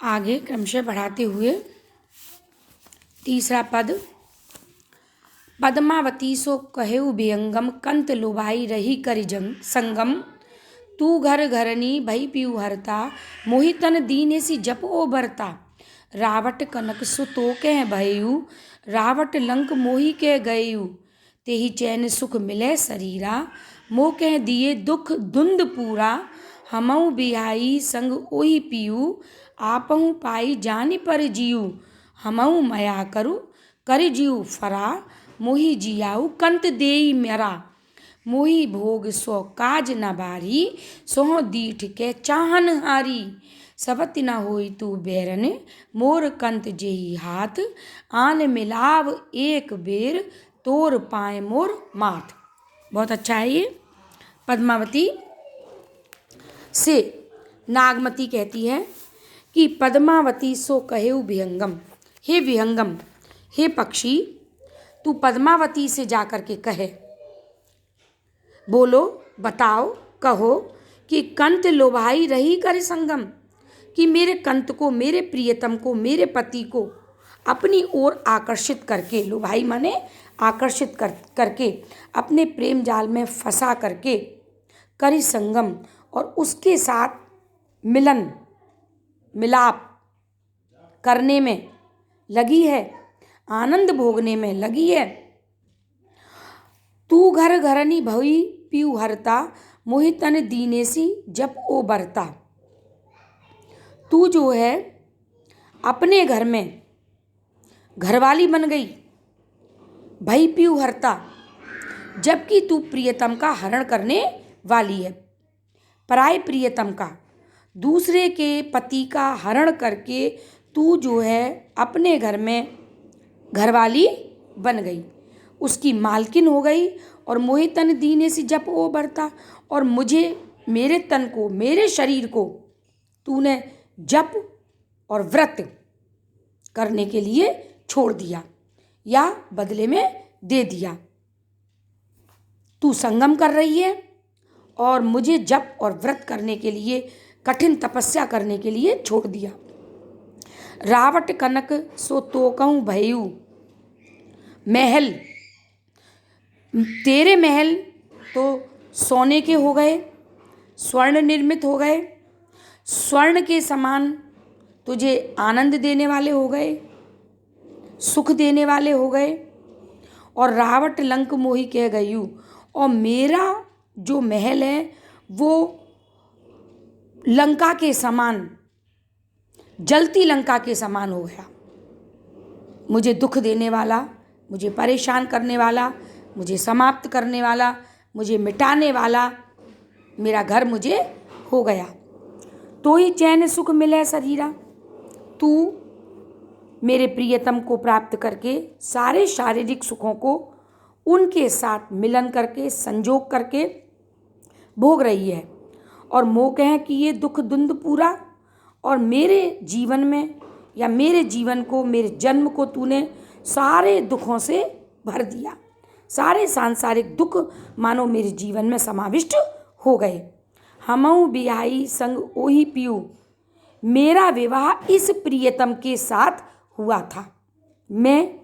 आगे क्रमशः बढ़ाते हुए तीसरा पद। पद्मावती सो कहेउ विहंगम कंत लुभाई रही करि संगम। तू घर घरनी भई पीऊ हरता मोहितन दीनेसी जप ओ बरता। रावट कनक सु तो कह भयऊ रावट लंक मोही के गयऊ। तेहि चैन सुख मिले शरीरा मोह कह दिए दुख धुंध पूरा। हमऊ बिहाई संग ओही पीऊ आपहु पाई जानि पर जीऊ। हमऊ मया करि जीऊ फरा मोही जियाऊ कंत देई मेरा। मोही भोग सो काज न बारी सोह दीठ के चाहन हारी। सबति न होई तू बैरन मोर कंत जेही हाथ। आन मिलाव एक बेर तोर पाए मोर माथ। बहुत अच्छा है ये। पद्मावती से नागमती कहती है कि पद्मावती सो कहेउ विहंगम, हे विहंगम, हे पक्षी, तू पद्मावती से जाकर के कहे, बोलो, बताओ, कहो कि कंत लोभाई रही कर संगम, कि मेरे कंत को, मेरे प्रियतम को, मेरे पति को अपनी ओर आकर्षित करके, लोभाई माने आकर्षित करके अपने प्रेम जाल में फंसा करके करि संगम और उसके साथ मिलन मिलाप करने में लगी है, आनंद भोगने में लगी है। तू घर घरनी भई पीऊ हरता मोहितन दीनेसी जप ओ बरता। तू जो है अपने घर में घरवाली बन गई, भई पीऊ हरता, जबकि तू प्रियतम का हरण करने वाली है। पराय प्रियतम का, दूसरे के पति का हरण करके तू जो है अपने घर में घरवाली बन गई, उसकी मालकिन हो गई। और मोहितन दीने से जप ओ बरता, और मुझे, मेरे तन को, मेरे शरीर को तूने जप और व्रत करने के लिए छोड़ दिया या बदले में दे दिया। तू संगम कर रही है और मुझे जप और व्रत करने के लिए, कठिन तपस्या करने के लिए छोड़ दिया। रावट कनक सो तो कहूँ भयऊ, महल, तेरे महल तो सोने के हो गए, स्वर्ण निर्मित हो गए, स्वर्ण के समान तुझे आनंद देने वाले हो गए, सुख देने वाले हो गए। और रावट लंक मोही कह गयू, और मेरा जो महल है वो लंका के समान, जलती लंका के समान हो गया। मुझे दुख देने वाला, मुझे परेशान करने वाला, मुझे समाप्त करने वाला, मुझे मिटाने वाला मेरा घर मुझे हो गया। तो ही चैन सुख मिले शरीरा। तू मेरे प्रियतम को प्राप्त करके सारे शारीरिक सुखों को उनके साथ मिलन करके, संजोग करके भोग रही है। और मोह कह कि ये दुख धुंध पूरा, और मेरे जीवन में या मेरे जीवन को, मेरे जन्म को तूने सारे दुखों से भर दिया। सारे सांसारिक दुख मानो मेरे जीवन में समाविष्ट हो गए। हमऊ बिहाई संग ओही पीऊ, मेरा विवाह इस प्रियतम के साथ हुआ था। मैं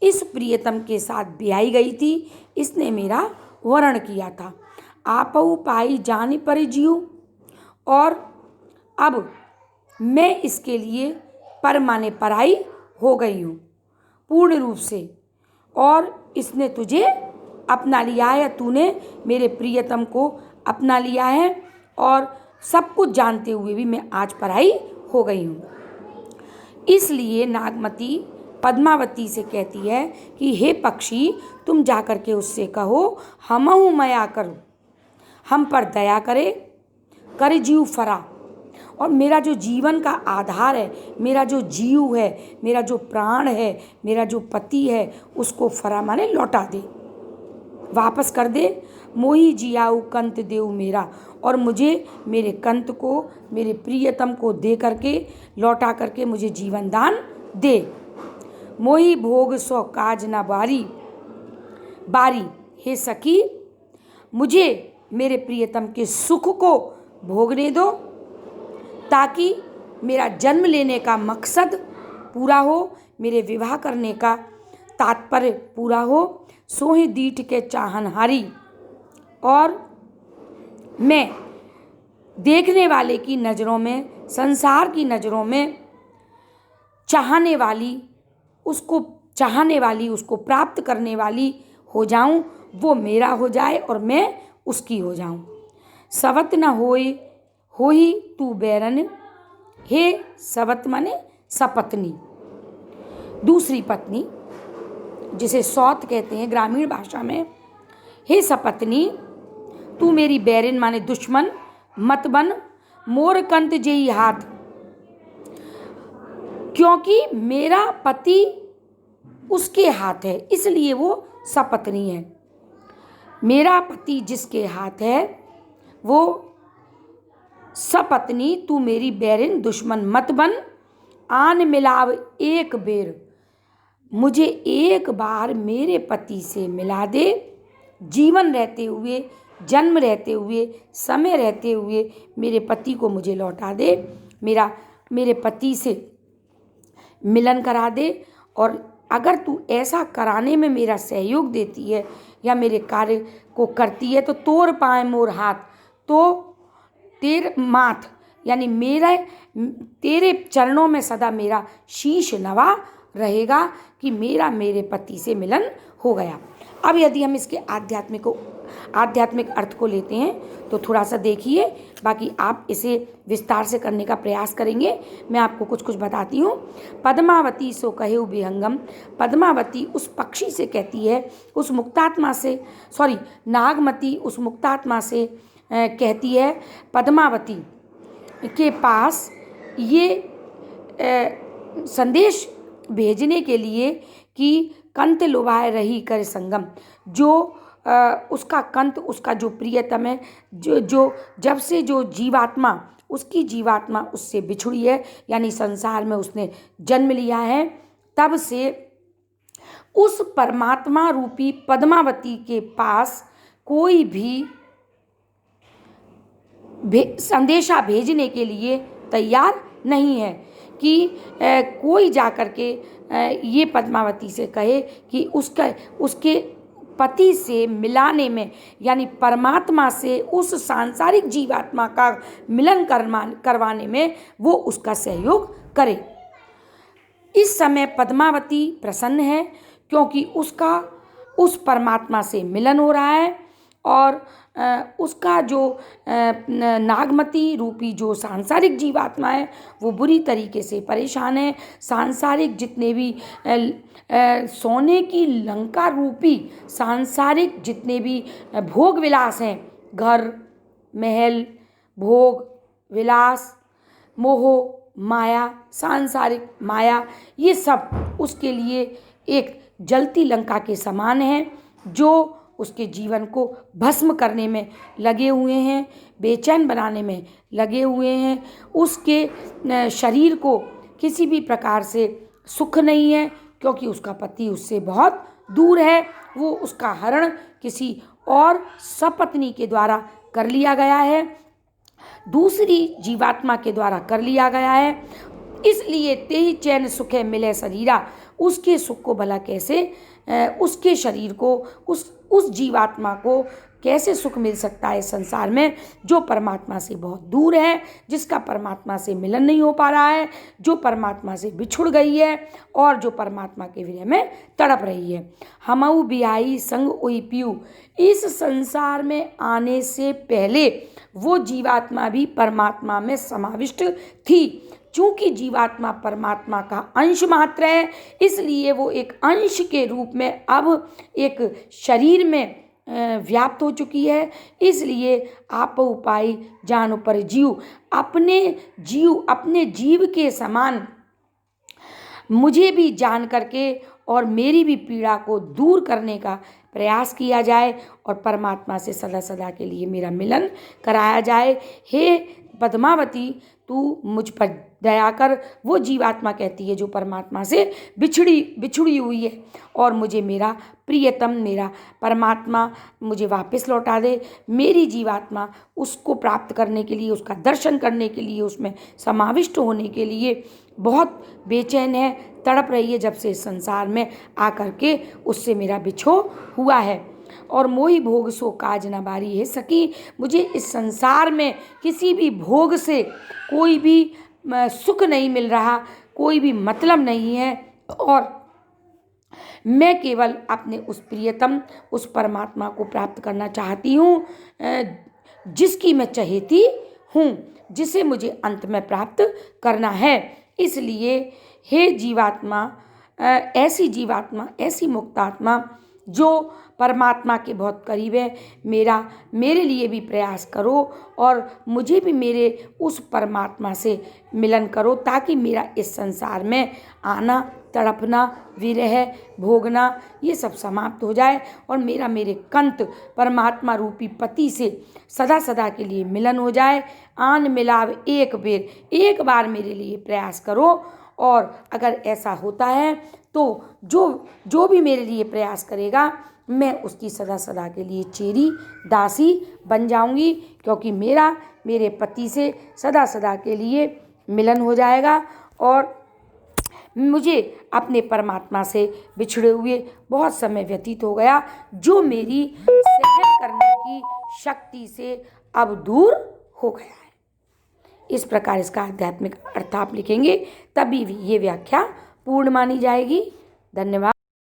इस प्रियतम के साथ ब्याही गई थी, इसने मेरा वरण किया था। आपऊ पाई जानि पर जीऊ, और अब मैं इसके लिए पर माने पराई हो गई हूँ पूर्ण रूप से, और इसने तुझे अपना लिया है, तूने मेरे प्रियतम को अपना लिया है, और सब कुछ जानते हुए भी मैं आज पराई हो गई हूँ। इसलिए नागमती पद्मावती से कहती है कि हे पक्षी, तुम जाकर के उससे कहो, हमहु मया करो, हम पर दया करे, कर जीव फरा, और मेरा जो जीवन का आधार है, मेरा जो जीव है, मेरा जो प्राण है, मेरा जो पति है, उसको फरा माने लौटा दे, वापस कर दे। मोही जियाऊ कंत देऊ मेरा, और मुझे मेरे कंत को, मेरे प्रियतम को दे करके, लौटा करके मुझे जीवन दान दे। मोही भोग सो काज ना बारी, हे सखी, मुझे मेरे प्रियतम के सुख को भोगने दो, ताकि मेरा जन्म लेने का मकसद पूरा हो, मेरे विवाह करने का तात्पर्य पूरा हो। सोहे दीठ के चाहनहारी, और मैं देखने वाले की नज़रों में, संसार की नज़रों में चाहने वाली, उसको प्राप्त करने वाली हो जाऊं। वो मेरा हो जाए और मैं उसकी हो जाऊं। सवत न होई तू बैरन, हे सवत माने सपत्नी, दूसरी पत्नी, जिसे सौत कहते हैं ग्रामीण भाषा में। हे सपत्नी, तू मेरी बैरिन माने दुश्मन मत बन, मोर कंत जेई हाथ, क्योंकि मेरा पति उसके हाथ है, इसलिए वो सपत्नी है। मेरा पति जिसके हाथ है वो सपत्नी, तू मेरी बैरिन दुश्मन मत बन। आन मिलाव एक बेर, मुझे एक बार मेरे पति से मिला दे। जीवन रहते हुए, जन्म रहते हुए, समय रहते हुए मेरे पति को मुझे लौटा दे। मेरे पति से मिलन करा दे। और अगर तू ऐसा कराने में मेरा सहयोग देती है या मेरे कार्य को करती है तो तोर पाए मोर हाथ, तो तेर माथ, यानी तेरे चरणों में सदा मेरा शीश नवा रहेगा कि मेरे पति से मिलन हो गया। अब यदि हम इसके आध्यात्मिक अर्थ को लेते हैं तो थोड़ा सा देखिए, बाकी आप इसे विस्तार से करने का प्रयास करेंगे। मैं आपको कुछ बताती हूँ। पद्मावती सो कहे विहंगम, पद्मावती उस पक्षी से कहती है, उस मुक्तात्मा से, नागमती उस मुक्तात्मा से कहती है पद्मावती के पास ये संदेश भेजने के लिए कि कंत लुभाए रही कर संगम, जो उसका कंत, उसका जो प्रियतम है, जो जब से जो जीवात्मा उससे बिछुड़ी है, यानी संसार में उसने जन्म लिया है, तब से उस परमात्मा रूपी पद्मावती के पास कोई भी संदेशा भेजने के लिए तैयार नहीं है कि कोई जाकर के ये पद्मावती से कहे कि उसके पति से मिलाने में, यानी परमात्मा से उस सांसारिक जीवात्मा का मिलन करवाने में वो उसका सहयोग करे। इस समय पद्मावती प्रसन्न है क्योंकि उसका उस परमात्मा से मिलन हो रहा है, और उसका जो नागमती रूपी जो सांसारिक जीवात्मा है वो बुरी तरीके से परेशान है। सांसारिक जितने भी सोने की लंका रूपी सांसारिक जितने भी भोग विलास हैं, घर महल, भोग विलास, मोह माया, सांसारिक माया, ये सब उसके लिए एक जलती लंका के समान है, जो उसके जीवन को भस्म करने में लगे हुए हैं, बेचैन बनाने में लगे हुए हैं। उसके शरीर को किसी भी प्रकार से सुख नहीं है क्योंकि उसका पति उससे बहुत दूर है। वो उसका हरण किसी और सपत्नी के द्वारा कर लिया गया है, दूसरी जीवात्मा के द्वारा कर लिया गया है। इसलिए तेहि चैन सुखे मिले शरीरा, उसके सुख को भला कैसे, उसके शरीर को, उस जीवात्मा को कैसे सुख मिल सकता है संसार में, जो परमात्मा से बहुत दूर है, जिसका परमात्मा से मिलन नहीं हो पा रहा है, जो परमात्मा से बिछुड़ गई है और जो परमात्मा के विरह में तड़प रही है। हमऊ बियाई संग ओई पियू, इस संसार में आने से पहले वो जीवात्मा भी परमात्मा में समाविष्ट थी। चूंकि जीवात्मा परमात्मा का अंश मात्र है, इसलिए वो एक अंश के रूप में अब एक शरीर में व्याप्त हो चुकी है। इसलिए आप उपाय जान पर जीव, अपने जीव के समान मुझे भी जान करके और मेरी भी पीड़ा को दूर करने का प्रयास किया जाए और परमात्मा से सदा सदा के लिए मेरा मिलन कराया जाए। हे पद्मावती, तू मुझ पर दया कर। वो जीवात्मा कहती है जो परमात्मा से बिछड़ी हुई है, और मुझे मेरा प्रियतम, मेरा परमात्मा मुझे वापस लौटा दे। मेरी जीवात्मा उसको प्राप्त करने के लिए, उसका दर्शन करने के लिए, उसमें समाविष्ट होने के लिए बहुत बेचैन है, तड़प रही है, जब से इस संसार में आकर के उससे मेरा बिछो हुआ है। और मोही भोग सो काज न बारी है सकी। मुझे इस संसार में किसी भी भोग से कोई भी सुख नहीं मिल रहा, कोई भी मतलब नहीं है, और मैं केवल अपने उस प्रियतम, उस परमात्मा को प्राप्त करना चाहती हूँ, जिसकी मैं चहेती हूँ, जिसे मुझे अंत में प्राप्त करना है। इसलिए हे जीवात्मा, ऐसी जीवात्मा, ऐसी मुक्तात्मा जो परमात्मा के बहुत करीब है, मेरे लिए भी प्रयास करो, और मुझे भी मेरे उस परमात्मा से मिलन करो, ताकि मेरा इस संसार में आना, तड़पना, विरह भोगना, ये सब समाप्त हो जाए, और मेरे कंत परमात्मा रूपी पति से सदा सदा के लिए मिलन हो जाए। आन मिलाव एक बार मेरे लिए प्रयास करो, और अगर ऐसा होता है तो जो भी मेरे लिए प्रयास करेगा, मैं उसकी सदा सदा के लिए चेरी, दासी बन जाऊंगी, क्योंकि मेरे पति से सदा सदा के लिए मिलन हो जाएगा, और मुझे अपने परमात्मा से बिछड़े हुए बहुत समय व्यतीत हो गया, जो मेरी सहन करने की शक्ति से अब दूर हो गया है। इस प्रकार इसका आध्यात्मिक अर्थ आप लिखेंगे, तभी ये व्याख्या पूर्ण मानी जाएगी। धन्यवाद।